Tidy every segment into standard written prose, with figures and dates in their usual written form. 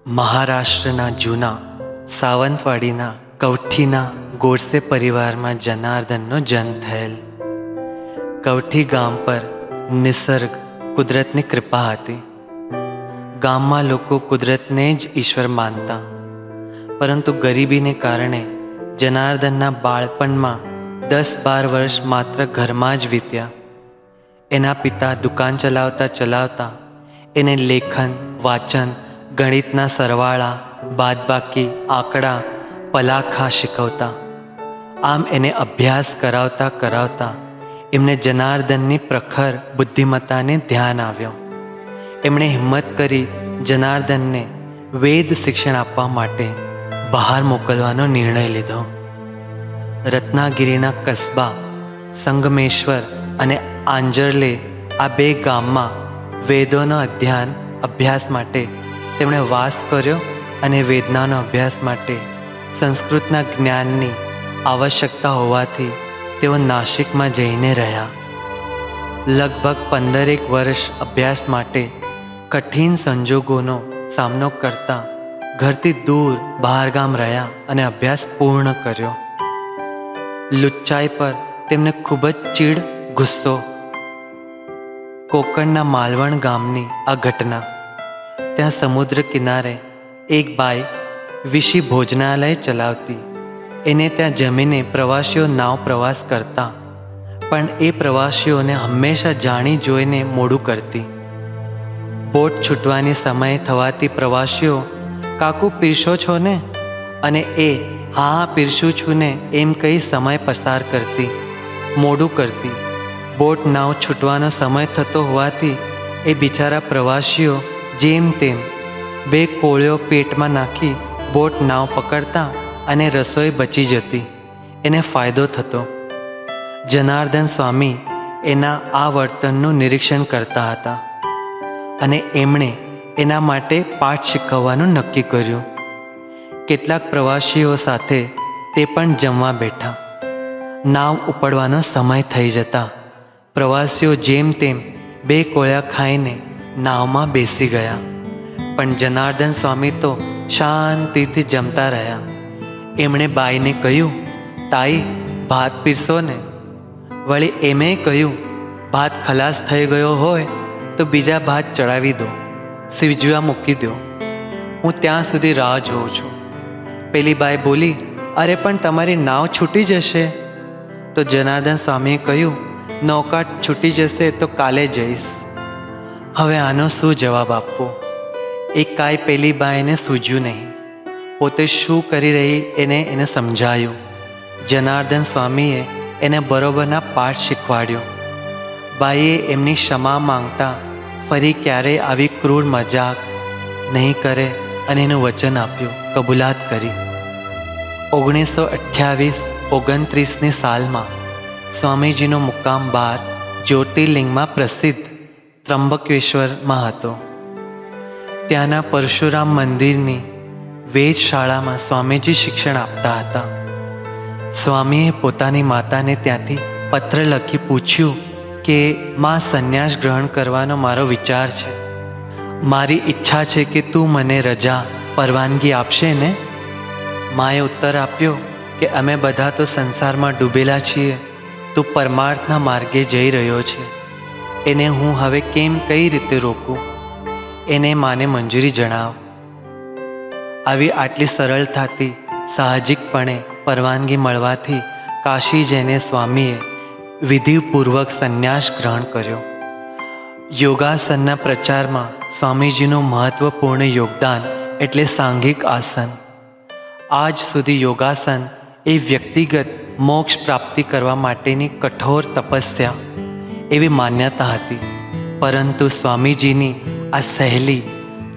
મહારાષ્ટ્રના જૂના સાવંતવાડીના કવઠીના ગોડસે પરિવારમાં જનાર્દનનો જન્મ થયેલ. કવઠી ગામ પર નિસર્ગ કુદરતની કૃપા હતી. ગામમાં લોકો કુદરતને જ ઈશ્વર માનતા, પરંતુ ગરીબીને કારણે જનાર્દનના બાળપણમાં 10-12 વર્ષ માત્ર ઘરમાં જ વીત્યા. એના પિતા દુકાન ચલાવતા એને લેખન, વાંચન, ગણિતના સરવાળા, બાદબાકી, આંકડા, પલાખા શીખવતા. આમ એને અભ્યાસ કરાવતા એમને જનાર્દનની પ્રખર બુદ્ધિમત્તાને ધ્યાન આવ્યો. એમણે હિંમત કરી જનાર્દનને વેદ શિક્ષણ આપવા માટે બહાર મોકલવાનો નિર્ણય લીધો. રત્નાગીરીના કસ્બા સંગમેશ્વર અને આંજર્લે આ 2 ગામમાં વેદોનો અભ્યાસ માટે તેમણે વાસ કર્યો અને વેદનાનો અભ્યાસ માટે સંસ્કૃતના જ્ઞાનની આવશ્યકતા હોવાથી તેઓ નાસિકમાં જઈને રહ્યા. લગભગ 15 વર્ષ અભ્યાસ માટે કઠિન સંજોગોનો સામનો કરતા ઘરથી દૂર બહારગામ રહ્યા અને અભ્યાસ પૂર્ણ કર્યો. લુચ્ચાઈ પર તેમને ખૂબ જ ચીડ, ગુસ્સો. કોકણના માલવણ ગામની આ ઘટના. ત્યાં સમુદ્ર કિનારે એક બાઈ વિશી ભોજનાલય ચલાવતી. એને ત્યાં જમીને પ્રવાસીઓ નાવ પ્રવાસ કરતા, પણ એ પ્રવાસીઓને હંમેશા જાણી જોઈને મોડું કરતી. બોટ છૂટવાની સમય થવાથી પ્રવાસીઓ કાકુ પીરસો છો ને, અને એ હા પીરસું છું ને એમ કહી સમય પસાર કરતી, મોડું કરતી. બોટ નાવ છૂટવાનો સમય થતો હોવાથી એ બિચારા પ્રવાસીઓ જેમ તેમ 2 કોળીઓ પેટમાં નાખી બોટ નાવ પકડતા અને રસોઈ બચી જતી. એને ફાયદો થતો. જનાર્દન સ્વામી એના આ વર્તનનું નિરીક્ષણ કરતા હતા અને એમણે એના માટે પાઠ શીખવવાનું નક્કી કર્યું. કેટલાક પ્રવાસીઓ સાથે તે પણ જમવા બેઠા. નાવ ઉપડવાનો સમય થઈ જતા પ્રવાસીઓ જેમ તેમ 2 કોળિયા ખાઈને નાવમાં બેસી ગયા, પણ જનાર્દન સ્વામી તો શાંતિથી જમતા રહ્યા. એમણે બાઈને કહ્યું, તાઈ ભાત પીરસો ને. વળી એમે કહ્યું, ભાત ખલાસ થઈ ગયો હોય તો બીજા ભાત ચડાવી દો, સીજવા મૂકી દો, હું ત્યાં સુધી રાહ જોઉં છું. પેલી બાઈ બોલી, અરે પણ તમારી નાવ છૂટી જશે. તો જનાર્દન સ્વામીએ કહ્યું, નૌકા છૂટી જશે તો કાલે જઈશ. હવે આનો શું જવાબ આપવો? એ કાંઈ પેલી બાઈને સૂઝ્યું નહીં. પોતે શું કરી રહી એને સમજાયું. જનાર્દન સ્વામીએ એને બરોબરના પાઠ શીખવાડ્યો. બાઈએ એમની ક્ષમા માંગતા ફરી ક્યારેય આવી ક્રૂર મજાક નહીં કરે અને એનું વચન આપ્યું, કબૂલાત કરી. 1928-29ની સાલમાં સ્વામીજીનો મુકામ 12 જ્યોતિર્લિંગમાં પ્રસિદ્ધ ત્રંબકેશ્વરમાં હતો. ત્યાંના પરશુરામ મંદિરની વેદશાળામાં સ્વામીજી શિક્ષણ આપતા હતા. સ્વામીએ પોતાની માતાને ત્યાંથી પત્ર લખી પૂછ્યું કે માં, સંન્યાસ ગ્રહણ કરવાનો મારો વિચાર છે. મારી ઈચ્છા છે કે તું મને રજા પરવાનગી આપશે ને? માએ ઉત્તર આપ્યો કે અમે બધા તો સંસારમાં ડૂબેલા છીએ, તું પરમાર્થના માર્ગે જઈ રહ્યો છે, એને હું હવે કઈ રીતે રોકું? એને માને મંજૂરી જણાવ. આટલી સરળતાથી સાહજિકપણે પરવાનગી મળવાથી કાશી જઈને સ્વામીએ વિધિપૂર્વક સંન્યાસ ગ્રહણ કર્યો. યોગાસનના પ્રચારમાં સ્વામીજીનું મહત્વપૂર્ણ યોગદાન એટલે સાંઘિક આસન. આજ સુધી યોગાસન એ વ્યક્તિગત મોક્ષ પ્રાપ્તિ કરવા માટેની કઠોર તપસ્યા એવી માન્યતા હતી, પરંતુ સ્વામીજીની આ સહેલી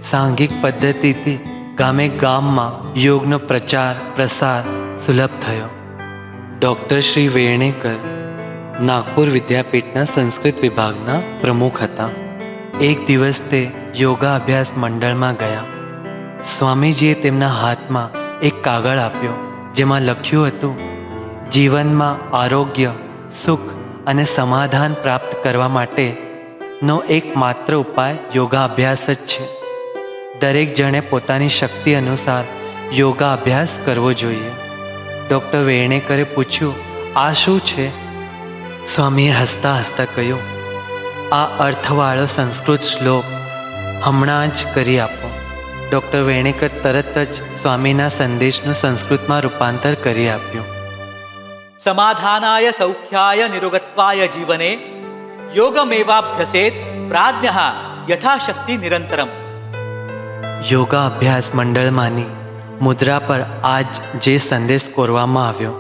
સાંઘિક પદ્ધતિથી ગામે ગામમાં યોગનો પ્રચાર પ્રસાર સુલભ થયો. ડૉક્ટર શ્રી વેર્ણેકર નાગપુર વિદ્યાપીઠના સંસ્કૃત વિભાગના પ્રમુખ હતા. એક દિવસ તે યોગા અભ્યાસ મંડળમાં ગયા. સ્વામીજીએ તેમના હાથમાં એક કાગળ આપ્યો, જેમાં લખ્યું હતું, જીવનમાં આરોગ્ય, સુખ અને સમાધાન પ્રાપ્ત કરવા માટેનો એકમાત્ર ઉપાય યોગાભ્યાસ જ છે. દરેક જણે પોતાની શક્તિ અનુસાર યોગા અભ્યાસ કરવો જોઈએ. ડૉક્ટર વેર્ણેકરે પૂછ્યું, આ શું છે? સ્વામીએ હસતા હસતા કહ્યું, આ અર્થવાળો સંસ્કૃત શ્લોક હમણાં જ કરી આપો. ડૉક્ટર વેર્ણેકર તરત જ સ્વામીના સંદેશનું સંસ્કૃતમાં રૂપાંતર કરી આપ્યું. સમાધાનાય સૌખ્યાય નિરોગત્વાય જીવને યોગમેવાભ્યસેત પ્રાજ્ઞઃ યથાશક્તિ નિરંતરમ. યોગા અભ્યાસ મંડળમાંની મુદ્રા પર આજ જે સંદેશ કોરવામાં આવ્યો.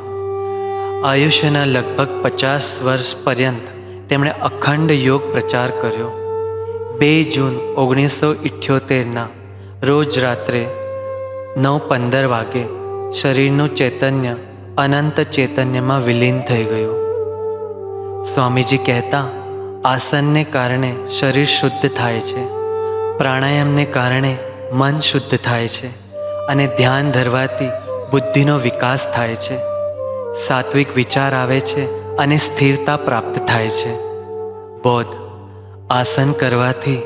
આયુષ્યના લગભગ 50 વર્ષ પર્યંત તેમણે અખંડ યોગ પ્રચાર કર્યો. 2 જૂન 1978ના રોજ રાત્રે 9:15 વાગે શરીરનું ચૈતન્ય અનંત ચૈતન્યમાં વિલીન થઈ ગયું. સ્વામીજી કહેતા, આસનને કારણે શરીર શુદ્ધ થાય છે, પ્રાણાયામને કારણે મન શુદ્ધ થાય છે અને ધ્યાન ધરવાથી બુદ્ધિનો વિકાસ થાય છે, સાત્વિક વિચાર આવે છે અને સ્થિરતા પ્રાપ્ત થાય છે. બોધ, આસન કરવાથી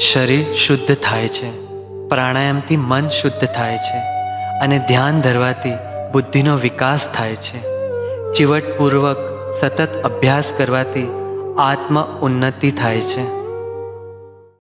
શરીર શુદ્ધ થાય છે, પ્રાણાયામથી મન શુદ્ધ થાય છે અને ધ્યાન ધરવાથી બુદ્ધિનો વિકાસ થાય છે. ચીવટપૂર્વક સતત અભ્યાસ કરવાથી આત્મ ઉન્નતિ થાય છે.